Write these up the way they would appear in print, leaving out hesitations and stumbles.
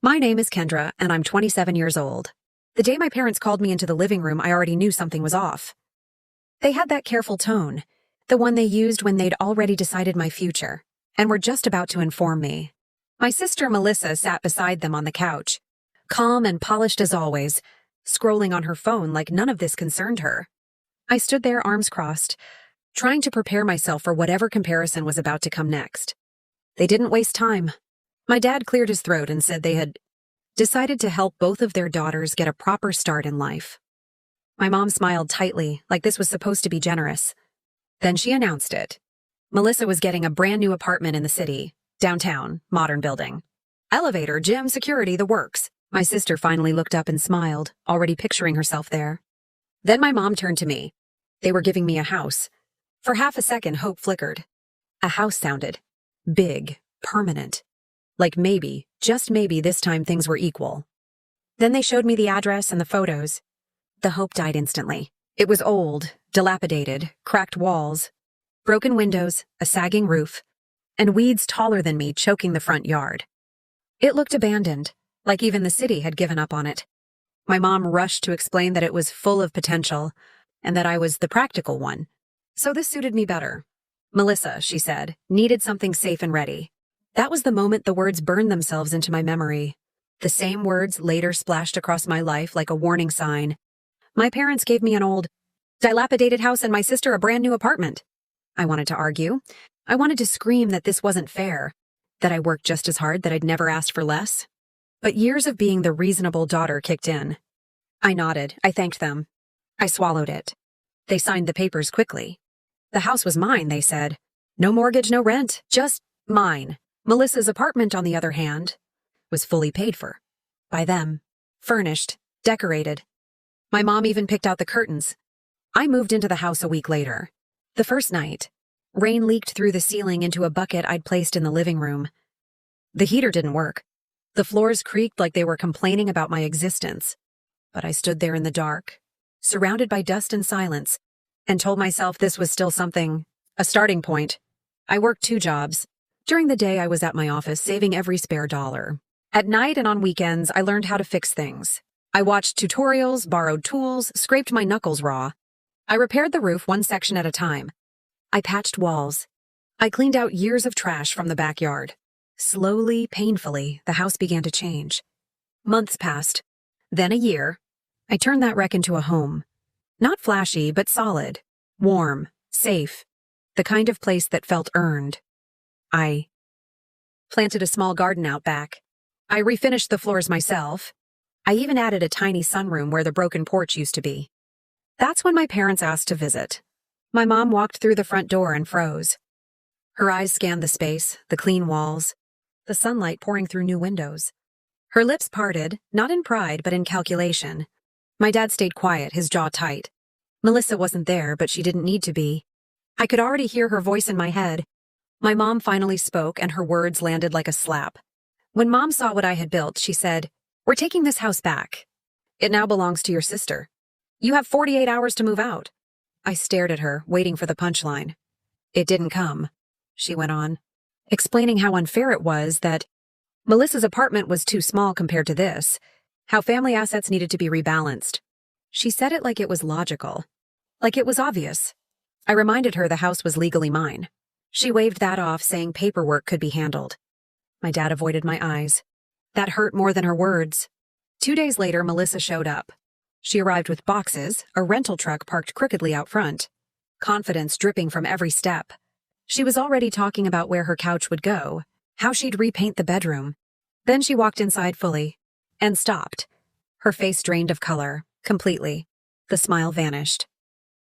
My name is Kendra, and I'm 27 years old. The day my parents called me into the living room, I already knew something was off. They had that careful tone, the one they used when they'd already decided my future, and were just about to inform me. My sister Melissa sat beside them on the couch, calm and polished as always, scrolling on her phone like none of this concerned her. I stood there, arms crossed, trying to prepare myself for whatever comparison was about to come next. They didn't waste time. My dad cleared his throat and said they had decided to help both of their daughters get a proper start in life. My mom smiled tightly, like this was supposed to be generous. Then she announced it. Melissa was getting a brand new apartment in the city, downtown, modern building. Elevator, gym, security, the works. My sister finally looked up and smiled, already picturing herself there. Then my mom turned to me. They were giving me a house. For half a second, hope flickered. A house sounded big, permanent. Like maybe, just maybe this time things were equal. Then they showed me the address and the photos. The hope died instantly. It was old, dilapidated, cracked walls, broken windows, a sagging roof, and weeds taller than me choking the front yard. It looked abandoned, like even the city had given up on it. My mom rushed to explain that it was full of potential, and that I was the practical one. So this suited me better. Melissa, she said, needed something safe and ready. That was the moment the words burned themselves into my memory. The same words later splashed across my life like a warning sign. My parents gave me an old, dilapidated house and my sister a brand new apartment. I wanted to argue. I wanted to scream that this wasn't fair, that I worked just as hard, that I'd never asked for less. But years of being the reasonable daughter kicked in. I nodded. I thanked them. I swallowed it. They signed the papers quickly. The house was mine, they said. No mortgage, no rent, just mine. Melissa's apartment, on the other hand, was fully paid for. By them. Furnished. Decorated. My mom even picked out the curtains. I moved into the house a week later. The first night, rain leaked through the ceiling into a bucket I'd placed in the living room. The heater didn't work. The floors creaked like they were complaining about my existence. But I stood there in the dark, surrounded by dust and silence, and told myself this was still something, a starting point. I worked 2 jobs. During the day, I was at my office, saving every spare dollar. At night and on weekends, I learned how to fix things. I watched tutorials, borrowed tools, scraped my knuckles raw. I repaired the roof one section at a time. I patched walls. I cleaned out years of trash from the backyard. Slowly, painfully, the house began to change. Months passed. Then a year. I turned that wreck into a home. Not flashy, but solid. Warm. Safe. The kind of place that felt earned. I planted a small garden out back. I refinished the floors myself. I even added a tiny sunroom where the broken porch used to be. That's when my parents asked to visit. My mom walked through the front door and froze. Her eyes scanned the space, the clean walls, the sunlight pouring through new windows. Her lips parted, not in pride, but in calculation. My dad stayed quiet, his jaw tight. Melissa wasn't there, but she didn't need to be. I could already hear her voice in my head. My mom finally spoke, and her words landed like a slap. When Mom saw what I had built, she said, "We're taking this house back. It now belongs to your sister. You have 48 hours to move out." I stared at her, waiting for the punchline. It didn't come, she went on, explaining how unfair it was that Melissa's apartment was too small compared to this, how family assets needed to be rebalanced. She said it like it was logical, like it was obvious. I reminded her the house was legally mine. She waved that off, saying paperwork could be handled. My dad avoided my eyes. That hurt more than her words. 2 days later, Melissa showed up. She arrived with boxes, a rental truck parked crookedly out front. Confidence dripping from every step. She was already talking about where her couch would go, how she'd repaint the bedroom. Then she walked inside fully, and stopped. Her face drained of color, completely. The smile vanished.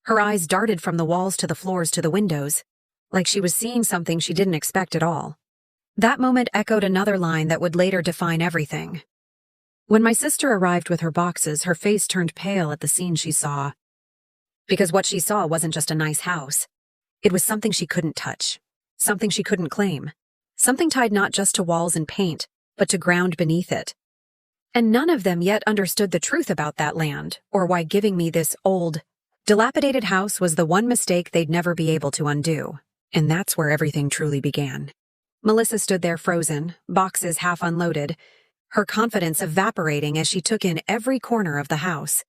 Her eyes darted from the walls to the floors to the windows, like she was seeing something she didn't expect at all. That moment echoed another line that would later define everything. When my sister arrived with her boxes, her face turned pale at the scene she saw. Because what she saw wasn't just a nice house. It was something she couldn't touch, something she couldn't claim, something tied not just to walls and paint, but to ground beneath it. And none of them yet understood the truth about that land, or why giving me this old, dilapidated house was the one mistake they'd never be able to undo. And that's where everything truly began. Melissa stood there frozen, boxes half unloaded, her confidence evaporating as she took in every corner of the house.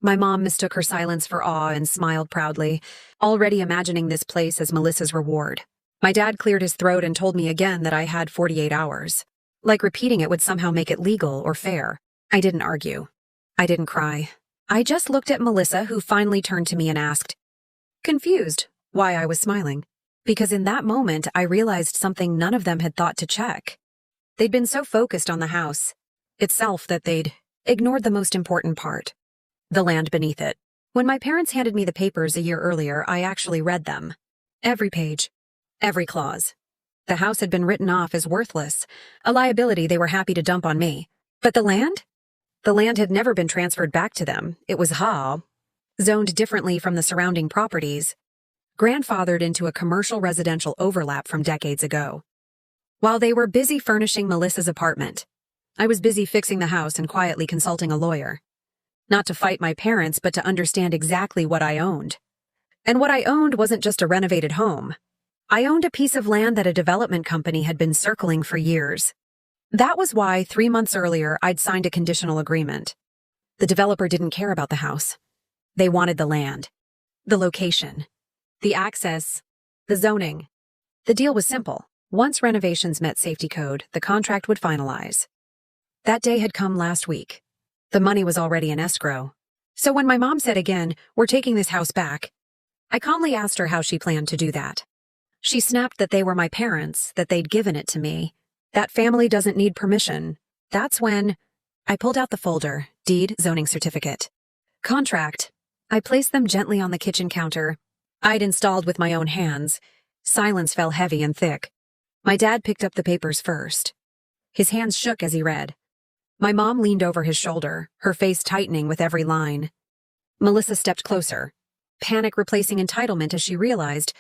My mom mistook her silence for awe and smiled proudly, already imagining this place as Melissa's reward. My dad cleared his throat and told me again that I had 48 hours. Like repeating it would somehow make it legal or fair. I didn't argue. I didn't cry. I just looked at Melissa, who finally turned to me and asked, confused, why I was smiling. Because in that moment, I realized something none of them had thought to check. They'd been so focused on the house itself that they'd ignored the most important part. The land beneath it. When my parents handed me the papers a year earlier, I actually read them. Every page. Every clause. The house had been written off as worthless, a liability they were happy to dump on me. But the land? The land had never been transferred back to them. It was zoned differently from the surrounding properties, grandfathered into a commercial residential overlap from decades ago. While they were busy furnishing Melissa's apartment, I was busy fixing the house and quietly consulting a lawyer. Not to fight my parents, but to understand exactly what I owned. And what I owned wasn't just a renovated home. I owned a piece of land that a development company had been circling for years. That was why 3 months earlier I'd signed a conditional agreement. The developer didn't care about the house. They wanted the land, the location, the access, the zoning. The deal was simple. Once renovations met safety code, the contract would finalize. That day had come last week. The money was already in escrow. So when my mom said again, "We're taking this house back," I calmly asked her how she planned to do that. She snapped that they were my parents, that they'd given it to me. That family doesn't need permission. That's when I pulled out the folder, deed, zoning certificate, contract. I placed them gently on the kitchen counter. I'd installed with my own hands. Silence fell heavy and thick. My dad picked up the papers first. His hands shook as he read. My mom leaned over his shoulder, her face tightening with every line. Melissa stepped closer, panic replacing entitlement as she realized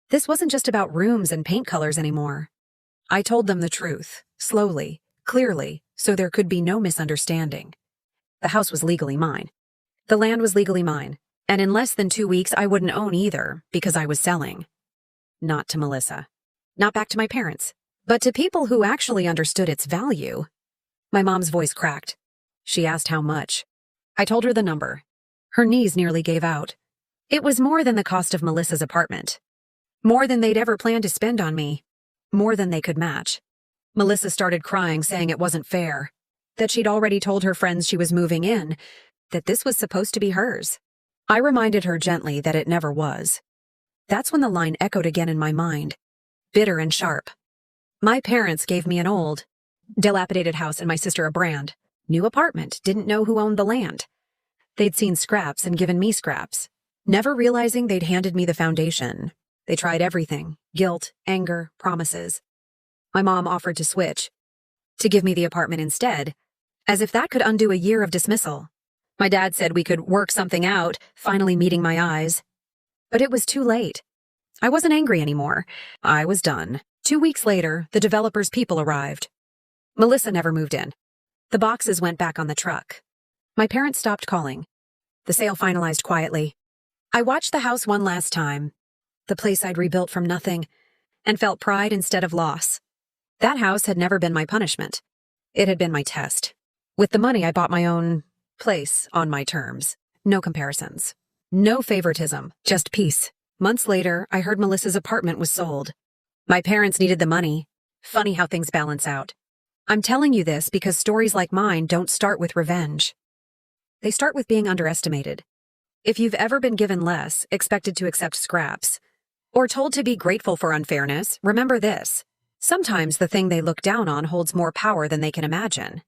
this wasn't just about rooms and paint colors anymore. I told them the truth, slowly, clearly, so there could be no misunderstanding. The house was legally mine. The land was legally mine, and in less than 2 weeks I wouldn't own either because I was selling. Not to Melissa. Not back to my parents, but to people who actually understood its value. My mom's voice cracked. She asked how much. I told her the number. Her knees nearly gave out. It was more than the cost of Melissa's apartment. More than they'd ever planned to spend on me. More than they could match. Melissa started crying, saying it wasn't fair. That she'd already told her friends she was moving in. That this was supposed to be hers. I reminded her gently that it never was. That's when the line echoed again in my mind. Bitter and sharp. My parents gave me an old, dilapidated house and my sister a brand new apartment, didn't know who owned the land. They'd seen scraps and given me scraps, never realizing they'd handed me the foundation. They tried everything, guilt, anger, promises. My mom offered to switch, to give me the apartment instead, as if that could undo a year of dismissal. My dad said we could work something out, finally meeting my eyes. But it was too late. I wasn't angry anymore. I was done. 2 weeks later, the developer's people arrived. Melissa never moved in. The boxes went back on the truck. My parents stopped calling. The sale finalized quietly. I watched the house one last time, the place I'd rebuilt from nothing, and felt pride instead of loss. That house had never been my punishment. It had been my test. With the money, I bought my own place on my terms. No comparisons. No favoritism, just peace. Months later, I heard Melissa's apartment was sold. My parents needed the money. Funny how things balance out. I'm telling you this because stories like mine don't start with revenge. They start with being underestimated. If you've ever been given less, expected to accept scraps, or told to be grateful for unfairness, remember this. Sometimes the thing they look down on holds more power than they can imagine.